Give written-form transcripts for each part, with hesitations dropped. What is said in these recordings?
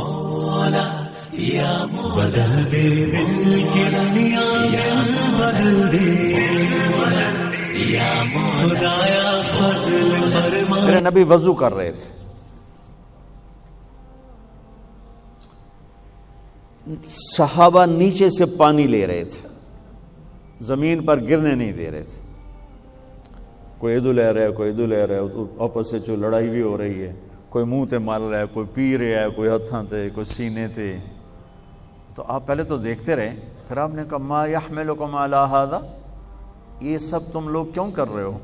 مولا یا بدل دے دل کی دنیا بدل دے یا خدایا فضل فرما. میرے نبی وضو کر رہے تھے، صحابہ نیچے سے پانی لے رہے تھے، زمین پر گرنے نہیں دے رہے تھے. کوئی ادھر لے رہا ہے، کوئی ادھر لے رہا ہے، آپس سے جو لڑائی بھی ہو رہی ہے، کوئی منہ تے مار رہا ہے، کوئی پی رہا ہے، کوئی ہتھاں تے، کوئی سینے تے. تو آپ پہلے تو دیکھتے رہے، پھر آپ نے کہا ما یحملکم علی ھذا، یہ سب تم لوگ کیوں کر رہے ہو؟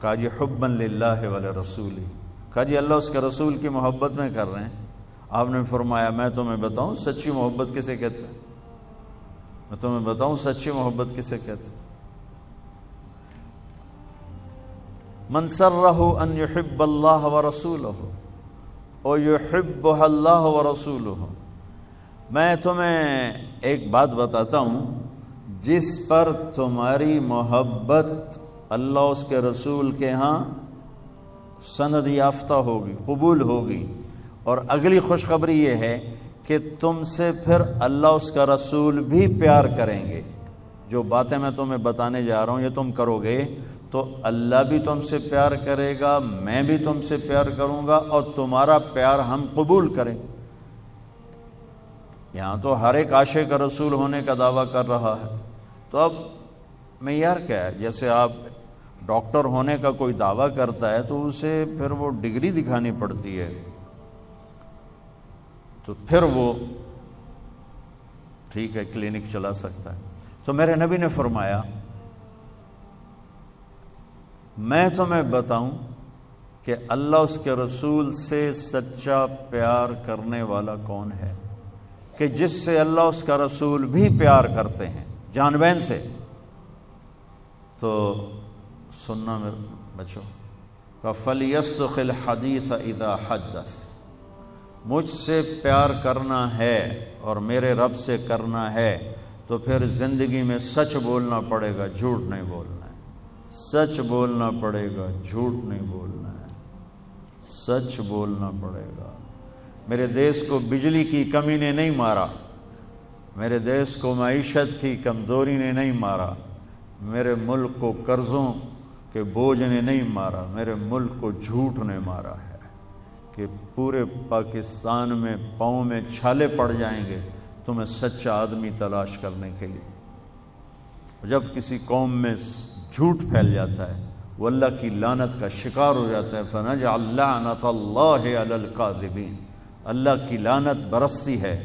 کہا جی حبا للہ ولرسولہ، کہا جی اللہ اس کے رسول کی محبت میں کر رہے ہیں. آپ نے فرمایا میں تمہیں بتاؤں سچی محبت کسے کہتے ہیں؟ میں تمہیں بتاؤں سچی محبت کسے کہتے ہیں؟ من سرہ ان یحب اللہ ورسولہ او یحبہ اللہ ورسولہ. میں تمہیں ایک بات بتاتا ہوں، جس پر تمہاری محبت اللہ اس کے رسول کے ہاں سند یافتہ ہوگی، قبول ہوگی، اور اگلی خوشخبری یہ ہے کہ تم سے پھر اللہ اس کا رسول بھی پیار کریں گے. جو باتیں میں تمہیں بتانے جا رہا ہوں یہ تم کرو گے تو اللہ بھی تم سے پیار کرے گا، میں بھی تم سے پیار کروں گا، اور تمہارا پیار ہم قبول کریں. یہاں تو ہر ایک عاشق رسول ہونے کا دعویٰ کر رہا ہے، تو اب معیار کیا ہے؟ جیسے آپ ڈاکٹر ہونے کا کوئی دعویٰ کرتا ہے تو اسے پھر وہ ڈگری دکھانی پڑتی ہے، تو پھر وہ ٹھیک ہے کلینک چلا سکتا ہے. تو میرے نبی نے فرمایا میں تمہیں بتاؤں کہ اللہ اس کے رسول سے سچا پیار کرنے والا کون ہے، کہ جس سے اللہ اس کا رسول بھی پیار کرتے ہیں جان بین سے. تو سننا میرے بچوں، فَلْيَصْدُقِ الْحَدِيثَ إِذَا حَدَّثَ، مجھ سے پیار کرنا ہے اور میرے رب سے کرنا ہے تو پھر زندگی میں سچ بولنا پڑے گا، جھوٹ نہیں بولنا ہے. سچ بولنا پڑے گا، جھوٹ نہیں بولنا ہے، سچ بولنا پڑے گا. میرے دیس کو بجلی کی کمی نے نہیں مارا، میرے دیس کو معیشت کی کمزوری نے نہیں مارا، میرے ملک کو قرضوں کے بوجھ نے نہیں مارا، میرے ملک کو جھوٹ نے مارا ہے کہ پورے پاکستان میں پاؤں میں چھالے پڑ جائیں گے تمہیں سچا آدمی تلاش کرنے کے لیے. جب کسی قوم میں جھوٹ پھیل جاتا ہے وہ اللہ کی لعنت کا شکار ہو جاتا ہے. فَنَجْعَلْ لَعْنَةَ اللَّهِ عَلَى الْكَاذِبِينَ، اللہ کی لعنت برستی ہے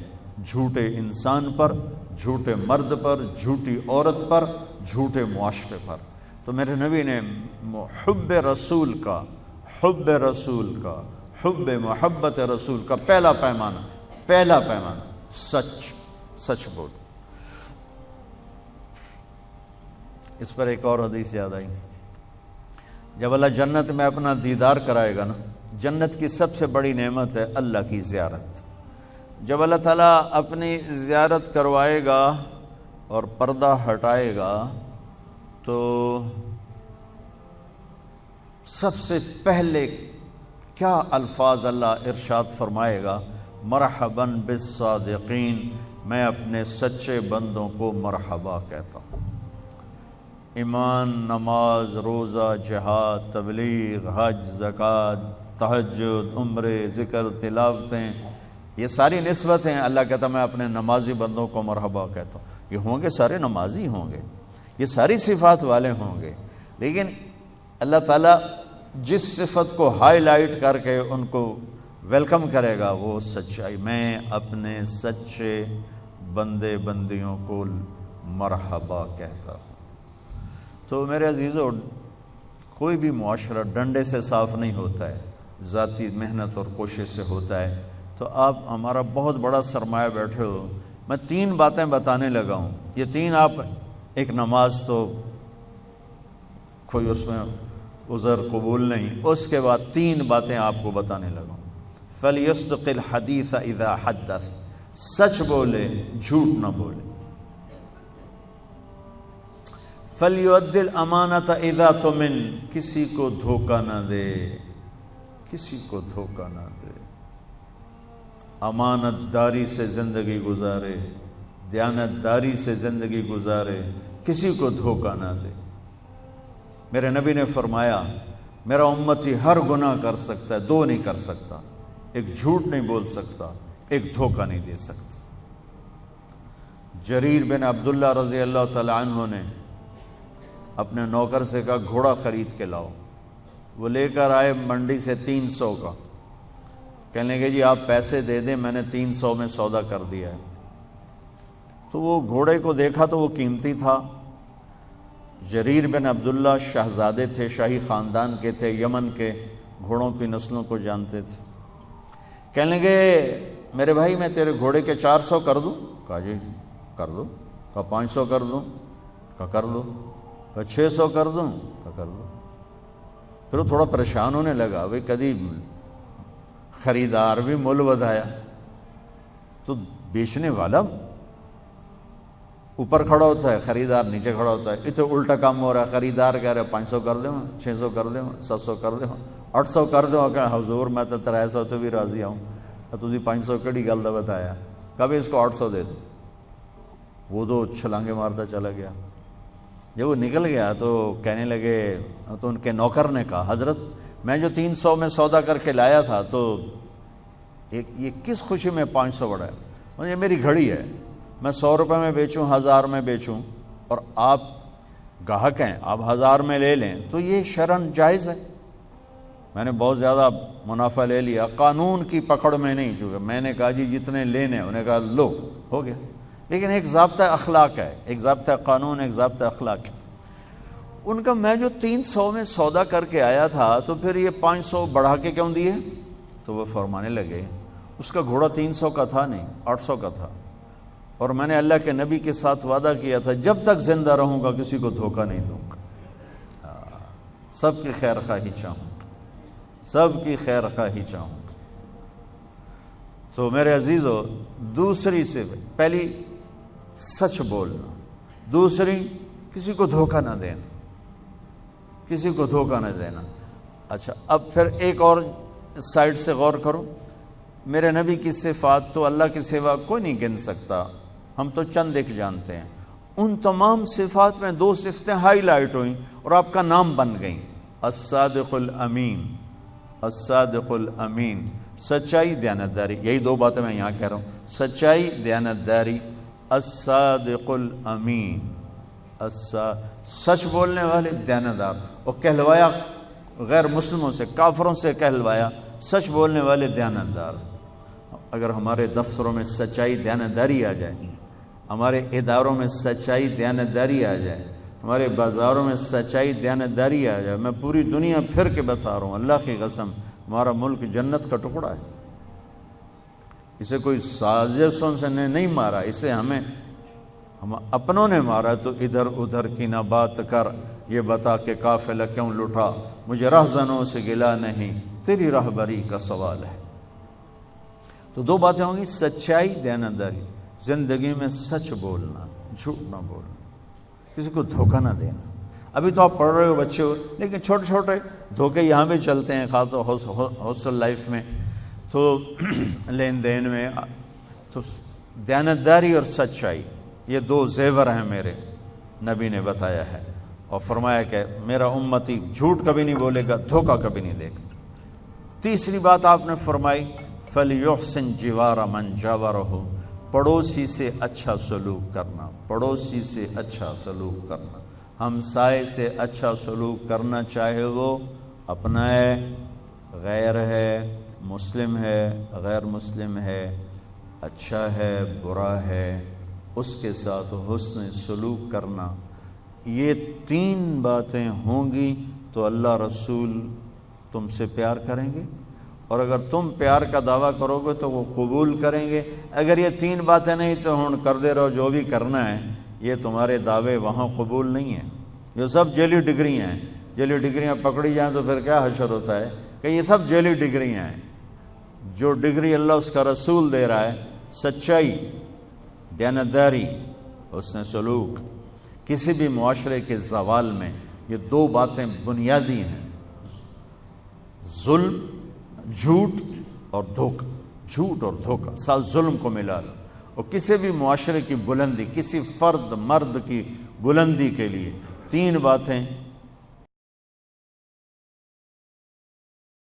جھوٹے انسان پر، جھوٹے مرد پر، جھوٹی عورت پر، جھوٹے معاشرے پر. تو میرے نبی نے حب رسول کا، حب رسول کا، حب محبت رسول کا پہلا پیمانہ سچ بول. اس پر ایک اور حدیث یاد آئی. جب اللہ جنت میں اپنا دیدار کرائے گا نا، جنت کی سب سے بڑی نعمت ہے اللہ کی زیارت. جب اللہ تعالیٰ اپنی زیارت کروائے گا اور پردہ ہٹائے گا تو سب سے پہلے کیا الفاظ اللہ ارشاد فرمائے گا؟ مرحباً بالصادقین، میں اپنے سچے بندوں کو مرحبا کہتا ہوں. ایمان، نماز، روزہ، جہاد، تبلیغ، حج، زکوٰۃ، تہجد، عمرے، ذکر، تلاوتیں، یہ ساری نسبتیں. اللہ کہتا میں اپنے نمازی بندوں کو مرحبا کہتا ہوں. یہ ہوں گے سارے نمازی ہوں گے، یہ ساری صفات والے ہوں گے، لیکن اللہ تعالیٰ جس صفت کو ہائی لائٹ کر کے ان کو ویلکم کرے گا وہ سچائی. میں اپنے سچے بندے بندیوں کو مرحبا کہتا ہوں. تو میرے عزیزو، کوئی بھی معاشرہ ڈنڈے سے صاف نہیں ہوتا ہے، ذاتی محنت اور کوشش سے ہوتا ہے. تو آپ ہمارا بہت بڑا سرمایہ بیٹھے ہو. میں 3 باتیں بتانے لگا ہوں، یہ 3 آپ، ایک نماز تو کوئی اس میں عذر قبول نہیں، اس کے بعد 3 باتیں آپ کو بتانے لگا ہوں. فَلْيَصْدُقِ الْحَدِيثَ إِذَا حَدَّثَ، سچ بولے، جھوٹ نہ بولے. فَلْيُؤَدِّ الْأَمَانَةَ إِذَا تُؤْمِنَ، کسی کو دھوکہ نہ دے، کسی کو دھوکہ نہ دے. امانت داری سے زندگی گزارے، دیانت داری سے زندگی گزارے، کسی کو دھوکہ نہ دے۔ میرے نبی نے فرمایا میرا امتی ہر گناہ کر سکتا ہے، دو نہیں کر سکتا، ایک جھوٹ نہیں بول سکتا، ایک دھوکہ نہیں دے سکتا۔ جریر بن عبداللہ رضی اللہ تعالی عنہ نے اپنے نوکر سے کہا گھوڑا خرید کے لاؤ، وہ لے کر آئے منڈی سے 300 کا، کہنے لگے جی آپ پیسے دے دیں، میں نے 300 میں سودا کر دیا ہے۔ تو وہ گھوڑے کو دیکھا تو وہ قیمتی تھا۔ جریر بن عبداللہ شہزادے تھے، شاہی خاندان کے تھے، یمن کے گھوڑوں کی نسلوں کو جانتے تھے۔ کہنے لگے میرے بھائی میں تیرے گھوڑے کے 400 کر دوں؟ کہا جی کر دو۔ کہا 500 کر دوں؟ کہا کر دو۔ کہا 600 کر دوں؟ کہا کر دو۔ پھر وہ تھوڑا پریشان ہونے لگا، بھئی کدی خریدار بھی مول ودایا تو بیچنے والا اوپر کھڑا ہوتا ہے، خریدار نیچے کھڑا ہوتا ہے۔ یہ تو الٹا کام ہو رہا ہے، خریدار کہہ رہے 500 کر دیں، 600 کر دیں، 700 کر دیں، 800 کر دو۔ کہ حضور میں تو 300 تو بھی راضی ہوں، تسی 500 کڑی گل دا بتایا، کبھی اس کو 800 دے دو۔ وہ تو چھلانگے مارتا چلا گیا۔ جب وہ نکل گیا تو کہنے لگے، تو ان کے نوکر نے کہا حضرت میں جو 300 میں سودا کر کے لایا تھا تو یہ کس خوشی میں 500 بڑھا ہے؟ یہ میری گھڑی ہے، میں 100 روپے میں بیچوں، 1000 میں بیچوں، اور آپ گاہک ہیں، آپ 1000 میں لے لیں تو یہ شرعاً جائز ہے۔ میں نے بہت زیادہ منافع لے لیا، قانون کی پکڑ میں نہیں، چونکہ میں نے کہا جی جتنے لینے، انہوں نے کہا لو، ہو گیا۔ لیکن ایک ضابطہ اخلاق ہے، ایک ضابطہ قانون، ایک ضابطہ اخلاق ہے۔ ان کا میں جو 300 میں سودا کر کے آیا تھا تو پھر یہ 500 بڑھا کے کیوں دیے؟ تو وہ فرمانے لگے اس کا گھوڑا 300 کا تھا نہیں، 800 کا تھا، اور میں نے اللہ کے نبی کے ساتھ وعدہ کیا تھا جب تک زندہ رہوں گا کسی کو دھوکہ نہیں دوں گا، سب کی خیر خواہی چاہوں گا، سب کی خیر خواہی چاہوں گا۔ تو میرے عزیزو، دوسری سے پہلی سچ بولنا، دوسری کسی کو دھوکہ نہ دینا، کسی کو دھوکہ نہ دینا۔ اچھا اب پھر ایک اور سائڈ سے غور کرو، میرے نبی کی صفات تو اللہ کے سوا کوئی نہیں گن سکتا، ہم تو چند ایک جانتے ہیں۔ ان تمام صفات میں 2 صفتیں ہائی لائٹ ہوئیں اور آپ کا نام بن گئیں، الصادق الامین، الصادق الامین، سچائی، دیانتداری، یہی 2 باتیں میں یہاں کہہ رہا ہوں، سچائی، دیانتداری، الصادق الامین، سچ بولنے والے، دیانتدار۔ اور کہلوایا غیر مسلموں سے، کافروں سے کہلوایا سچ بولنے والے، دیانتدار۔ اگر ہمارے دفتروں میں سچائی، دیانتداری آ جائے، ہمارے اداروں میں سچائی، دیانتداری آ جائے، ہمارے بازاروں میں سچائی، دیانتداری آ جائے، میں پوری دنیا پھر کے بتا رہا ہوں، اللہ کی قسم ہمارا ملک جنت کا ٹکڑا ہے۔ اسے کوئی سازشوں سے نہیں مارا، اسے ہم اپنوں نے مارا۔ تو ادھر ادھر کی نہ بات کر، یہ بتا کہ قافلہ کیوں لٹا، مجھے رہزنوں سے گلا نہیں، تیری راہبری کا سوال ہے۔ تو 2 باتیں ہوں گی، سچائی، دیانتداری، زندگی میں سچ بولنا، جھوٹ نہ بولنا، کسی کو دھوکہ نہ دینا۔ ابھی تو آپ پڑھ رہے ہو بچے ہو، لیکن چھوٹے چھوٹے دھوکے یہاں بھی چلتے ہیں، خاص طور ہاسٹل لائف میں، تو لین دین میں۔ تو دیانتداری اور سچائی یہ 2 زیور ہیں میرے نبی نے بتایا ہے، اور فرمایا کہ میرا امتی جھوٹ کبھی نہیں بولے گا، دھوکہ کبھی نہیں دے گا۔ تیسری بات آپ نے فرمائی فَلْيُحْسِنْ جِوَارَ مَنْ جَاوَرَهُ، پڑوسی سے اچھا سلوک کرنا، پڑوسی سے اچھا سلوک کرنا، ہمسائے سے اچھا سلوک کرنا، چاہے وہ اپنا ہے، غیر ہے، مسلم ہے، غیر مسلم ہے، اچھا ہے، برا ہے، اس کے ساتھ حسن سلوک کرنا۔ یہ 3 باتیں ہوں گی تو اللہ رسول تم سے پیار کریں گے، اور اگر تم پیار کا دعویٰ کرو گے تو وہ قبول کریں گے۔ اگر یہ 3 باتیں نہیں تو ہن کر دے رہو جو بھی کرنا ہے، یہ تمہارے دعوے وہاں قبول نہیں ہیں۔ یہ سب جعلی ڈگریاں ہیں، جعلی ڈگریاں پکڑی جائیں تو پھر کیا حشر ہوتا ہے کہ یہ سب جعلی ڈگریاں ہیں۔ جو ڈگری اللہ اس کا رسول دے رہا ہے، سچائی، دیانتداری، حسن سلوک، کسی بھی معاشرے کے زوال میں یہ 2 باتیں بنیادی ہیں، ظلم، جھوٹ اور دھوکہ، جھوٹ اور دھوکہ، ساتھ ظلم کو ملا لو، اور کسی بھی معاشرے کی بلندی، کسی فرد مرد کی بلندی کے لیے 3 باتیں